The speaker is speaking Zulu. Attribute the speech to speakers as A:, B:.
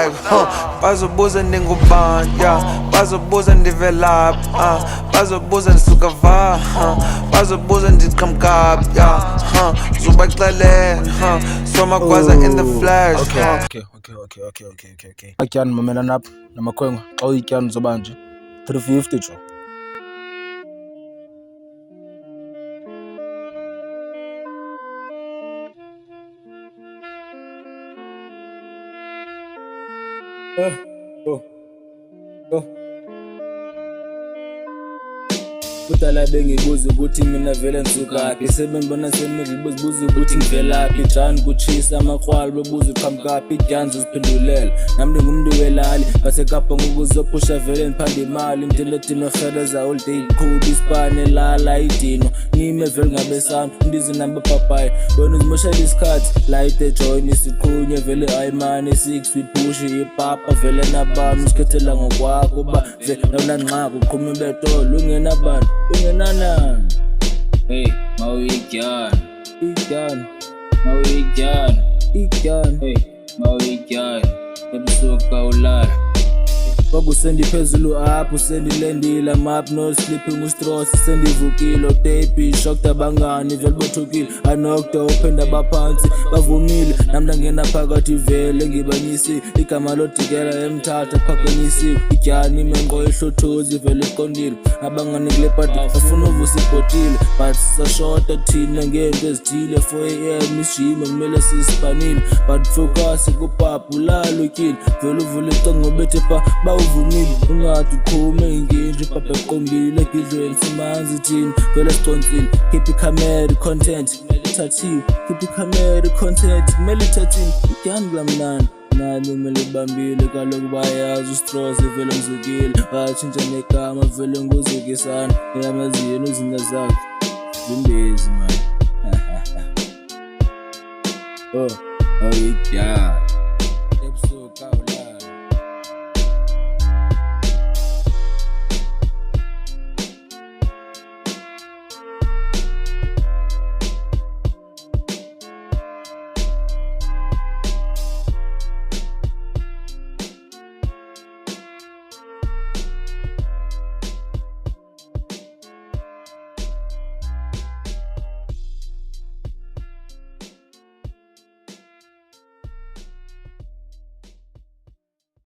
A: like bazobuza ndingubani, bazobuza ndivelaphi, bazobuza ndisuka va, bazobuza ndiqhamkaphi, zubaxelela, somagwaza in the flash.
B: Okay. Atyani mamelana apha namakhwenkwe xa uyityani uzoba nje 350 jo. Kudala bengibuza ukuthi mina vele ngisukaphi, sebengibona senibuza ukuthi ngivelaphi, jani kuchisa amakrwala bebuza uqhamukaphi, idyanzi uziphendulela nami ngumntu welali ngasekapa ngokuzophusha vele ndiphanda imali, imtiletini oheleza all day iqhuba isipane lala idinwa nime vele ngabesana indizi nabapapaya wena uzimoshela isikhathi light ejoin isiqhunye vele ayimane 6 feet push ipapa vele nabami usikhethela ngokwakho ba vele nawunanqaka uqhuma ibetolo ungenabani ungenanani.
C: Hey, mawuyityani
B: Hey,
C: mawuyityani ebusuku ulala
B: kwakusendi phezulu apho sendilendile map no sleeping ustraws sendivukile tape shocked abangani vele bothukile anocked open abaphansi bavumile namna ngena phakathi vele ngibanyisi igama lodikela emthatha phakanyisiwe ityani menqo ehlothozi vele iqondile abangani kule party bafuna uvusa ibhotile but sashota thina ngento ezithile 4 am isijima kumele sisipanile but focus kupapa ulalukile vele uvule icango bethe pa uvumile ungathi uqhume inginje papa eqombile gidlweni simanzi thina vele siqonsile keep camera content thathiwe keep camera content kumele thathiwe idyani lamnani nani umele bambile kaloku bayazi ustraws vele mzukile batshintsha negama vele nguzukisana eyamazini uzinda zakhe zimbezi man.
C: Idyani
B: ebusuku